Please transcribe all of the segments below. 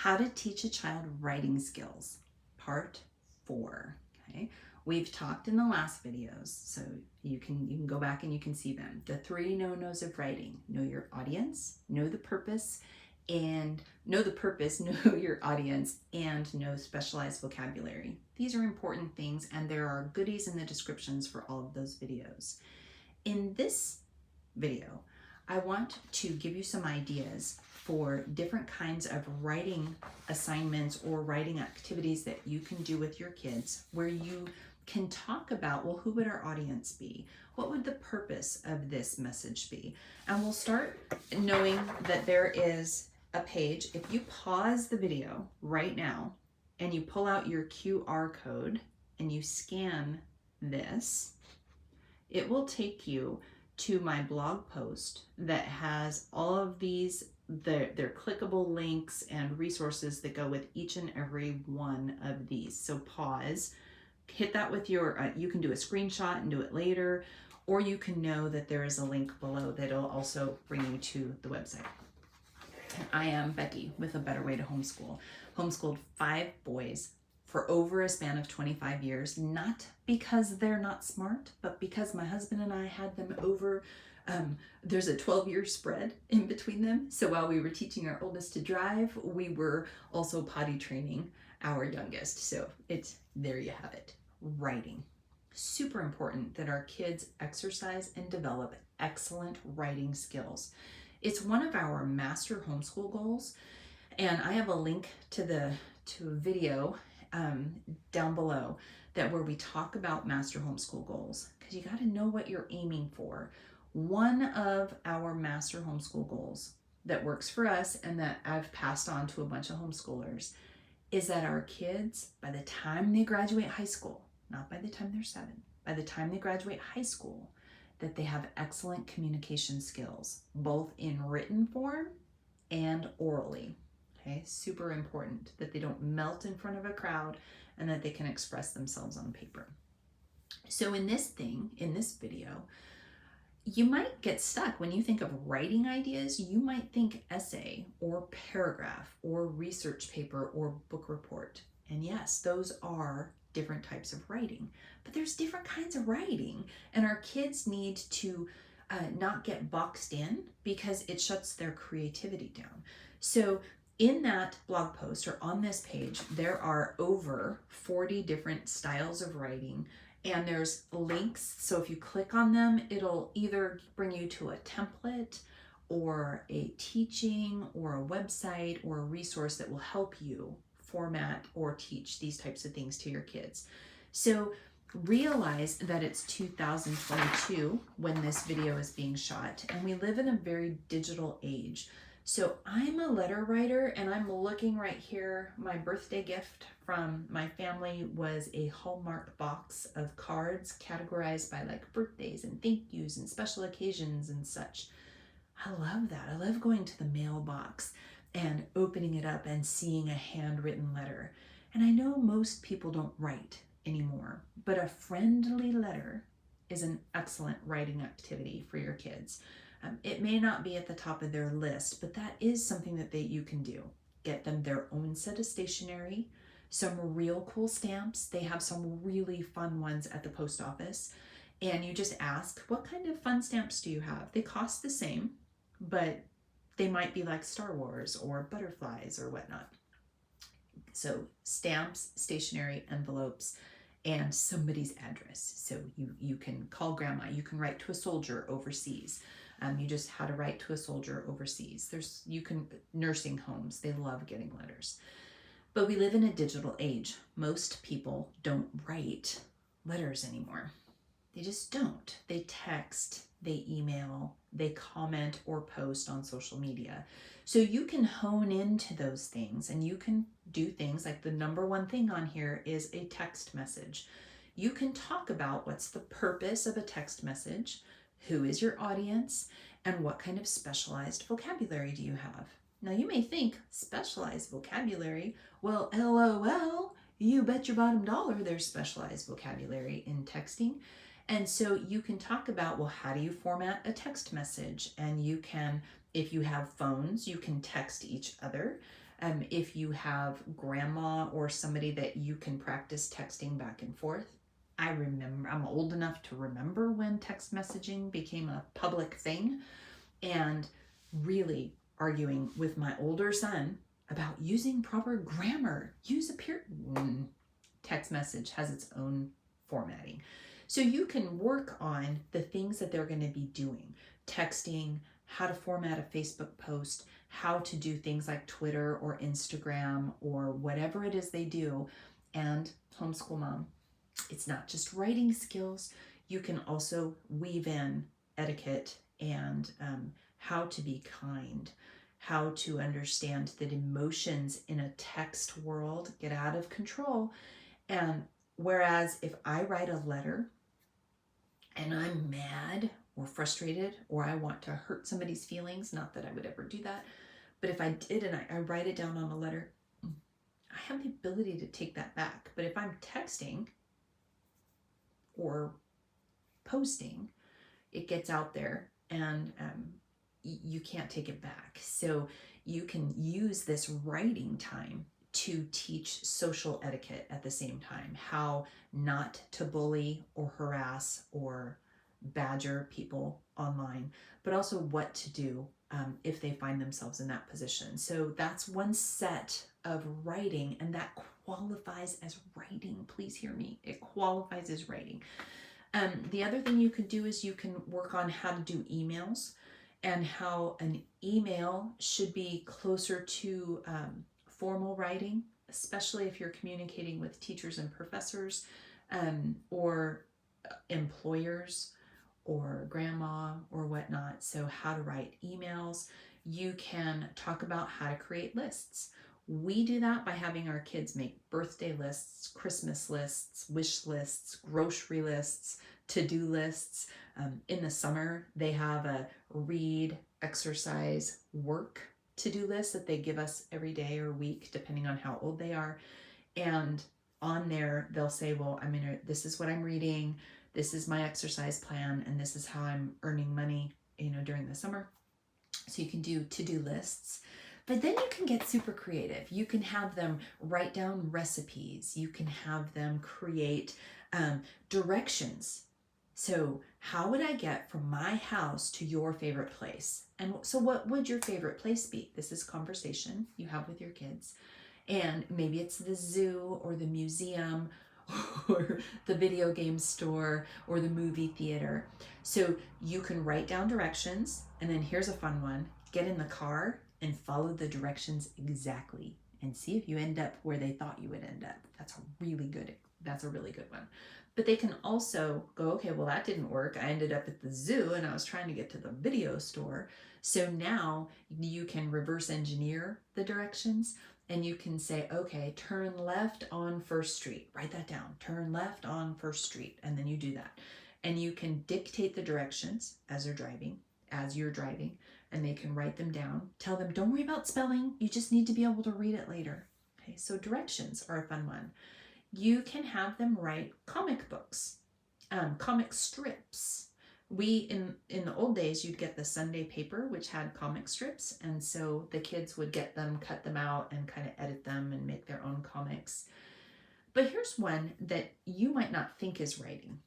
How to teach a child writing skills, part 4. Okay, we've talked in the last videos, so you can go back and you can see them. The 3 no-nos of writing: know your audience, know the purpose, know your audience, and know specialized vocabulary. These are important things, and there are goodies in the descriptions for all of those videos. In this video, I want to give you some ideas for different kinds of writing assignments or writing activities that you can do with your kids, where you can talk about, well, who would our audience be? What would the purpose of this message be? And we'll start knowing that there is a page. If you pause the video right now and you pull out your QR code and you scan this, it will take you to my blog post that has all of these, they're clickable links and resources that go with each and every one of these. So pause, hit that with your, you can do a screenshot and do it later, or you can know that there is a link below that'll also bring you to the website. I am Becky with A Better Way to Homeschool. Homeschooled 5 boys for over a span of 25 years, not because they're not smart, but because my husband and I had them over. There's a 12-year spread in between them. So while we were teaching our oldest to drive, we were also potty training our youngest. So there you have it. Writing. Super important that our kids exercise and develop excellent writing skills. It's one of our master homeschool goals, and I have a link to a video down below where we talk about master homeschool goals, because you got to know what you're aiming for. One of our master homeschool goals that works for us and that I've passed on to a bunch of homeschoolers is that our kids, by the time they graduate high school, not by the time they're 7, by the time they graduate high school, that they have excellent communication skills, both in written form and orally. Okay, super important that they don't melt in front of a crowd and that they can express themselves on paper. So in this video, you might get stuck when you think of writing ideas. You might think essay or paragraph or research paper or book report. And yes, those are different types of writing, but there's different kinds of writing, and our kids need to not get boxed in because it shuts their creativity down. So in that blog post or on this page, there are over 40 different styles of writing, and there's links. So if you click on them, it'll either bring you to a template or a teaching or a website or a resource that will help you format or teach these types of things to your kids. So realize that it's 2022 when this video is being shot, and we live in a very digital age. So I'm a letter writer, and I'm looking right here. My birthday gift from my family was a Hallmark box of cards categorized by like birthdays and thank yous and special occasions and such. I love that. I love going to the mailbox and opening it up and seeing a handwritten letter. And I know most people don't write anymore, but a friendly letter is an excellent writing activity for your kids. It may not be at the top of their list, but that is something that you can do. Get them their own set of stationery, some real cool stamps. They have some really fun ones at the post office. And you just ask, what kind of fun stamps do you have? They cost the same, but they might be like Star Wars or butterflies or whatnot. So stamps, stationery, envelopes, and somebody's address. So you can call grandma. You can write to a soldier overseas. You just how to write to a soldier overseas. Nursing homes, they love getting letters. But we live in a digital age. Most people don't write letters anymore. They just don't. They text, they email, they comment or post on social media. So you can hone into those things, and you can do things like the number one thing on here is a text message. You can talk about what's the purpose of a text message, who is your audience, and what kind of specialized vocabulary do you have. Now you may think, specialized vocabulary? Well, LOL, you bet your bottom dollar there's specialized vocabulary in texting. And so you can talk about, well, how do you format a text message? And you can, if you have phones, you can text each other. If you have grandma or somebody that you can practice texting back and forth. I remember, I'm old enough to remember when text messaging became a public thing, and really arguing with my older son about using proper grammar. Use a period. Text message has its own formatting. So you can work on the things that they're going to be doing. Texting, how to format a Facebook post, how to do things like Twitter or Instagram or whatever it is they do. And homeschool mom, it's not just writing skills. You can also weave in etiquette and how to be kind, how to understand that emotions in a text world get out of control. And whereas if I write a letter and I'm mad or frustrated or I want to hurt somebody's feelings, not that I would ever do that, but if I did and I write it down on a letter, I have the ability to take that back. But if I'm texting or posting, it gets out there and you can't take it back. So you can use this writing time to teach social etiquette at the same time, how not to bully or harass or badger people online, but also what to do if they find themselves in that position. So that's one set of writing, and that qualifies as writing. Please hear me. It qualifies as writing. The other thing you could do is you can work on how to do emails and how an email should be closer to formal writing, especially if you're communicating with teachers and professors or employers or grandma or whatnot. So how to write emails. You can talk about how to create lists. We do that by having our kids make birthday lists, Christmas lists, wish lists, grocery lists, to-do lists. In the summer, they have a read, exercise, work to-do list that they give us every day or week, depending on how old they are. And on there, they'll say, well, this is what I'm reading, this is my exercise plan, and this is how I'm earning money, during the summer. So you can do to-do lists. But then you can get super creative. You can have them write down recipes. You can have them create directions. So how would I get from my house to your favorite place? And so what would your favorite place be? This is conversation you have with your kids. And maybe it's the zoo or the museum or the video game store or the movie theater. So you can write down directions. And then here's a fun one. Get in the car and follow the directions exactly and see if you end up where they thought you would end up. That's a really good one. But they can also go, okay, well, that didn't work. I ended up at the zoo and I was trying to get to the video store. So now you can reverse engineer the directions and you can say, okay, turn left on First Street. Write that down. Turn left on First Street. And then you do that. And you can dictate the directions as you're driving, and they can write them down. Tell them, don't worry about spelling. You just need to be able to read it later. Okay, so directions are a fun one. You can have them write comic books, comic strips. In the old days, you'd get the Sunday paper, which had comic strips. And so the kids would get them, cut them out, and kind of edit them and make their own comics. But here's one that you might not think is writing,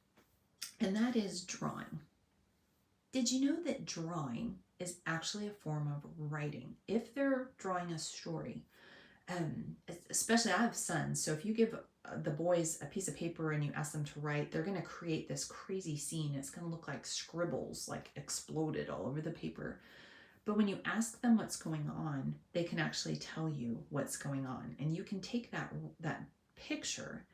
and that is drawing. Did you know that drawing is actually a form of writing? If they're drawing a story, especially I have sons, so if you give the boys a piece of paper and you ask them to write, they're going to create this crazy scene. It's going to look like scribbles, like exploded all over the paper. But when you ask them what's going on, they can actually tell you what's going on. And you can take that picture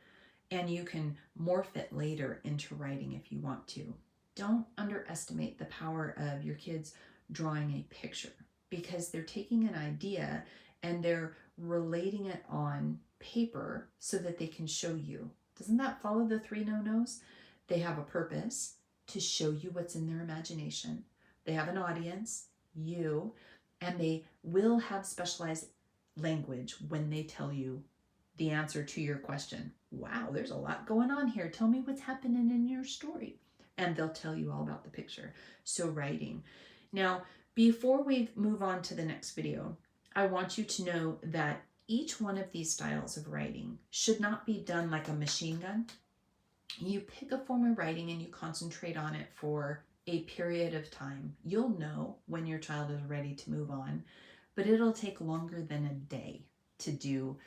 and you can morph it later into writing if you want to. Don't underestimate the power of your kids drawing a picture, because they're taking an idea and they're relating it on paper so that they can show you. Doesn't that follow the 3 no-nos? They have a purpose to show you what's in their imagination. They have an audience, you, and they will have specialized language when they tell you the answer to your question. Wow, there's a lot going on here. Tell me what's happening in your story. And they'll tell you all about the picture. So writing. Now, before we move on to the next video, I want you to know that each one of these styles of writing should not be done like a machine gun. You pick a form of writing and you concentrate on it for a period of time. You'll know when your child is ready to move on, but it'll take longer than a day to do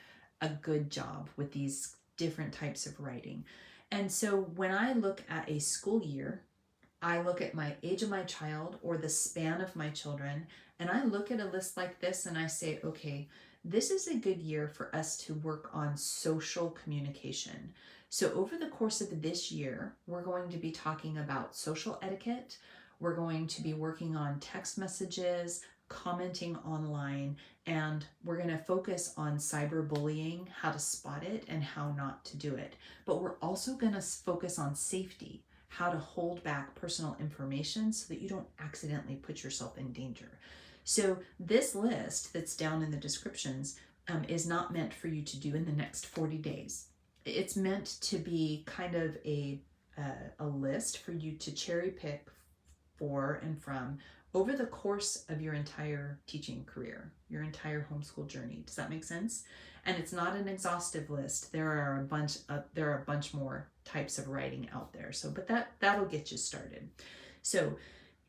a good job with these different types of writing. And so when I look at a school year, I look at my age of my child or the span of my children, and I look at a list like this and I say, okay, this is a good year for us to work on social communication. So over the course of this year, we're going to be talking about social etiquette. We're going to be working on text messages, commenting online, and we're going to focus on cyberbullying, how to spot it and how not to do it. But we're also going to focus on safety, how to hold back personal information so that you don't accidentally put yourself in danger. So this list that's down in the descriptions is not meant for you to do in the next 40 days. It's meant to be kind of a list for you to cherry pick for and from over the course of your entire teaching career, your entire homeschool journey. Does that make sense? And it's not an exhaustive list. There are a bunch more types of writing out there. So, but that'll get you started. So,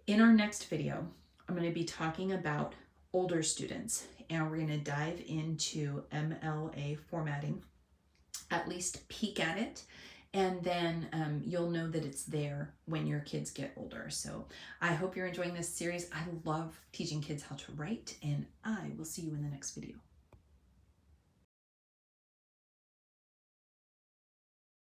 in our next video, I'm going to be talking about older students, and we're going to dive into MLA formatting, at least peek at it, and then you'll know that it's there when your kids get older. So I hope you're enjoying this series. I love teaching kids how to write, and I will see you in the next video.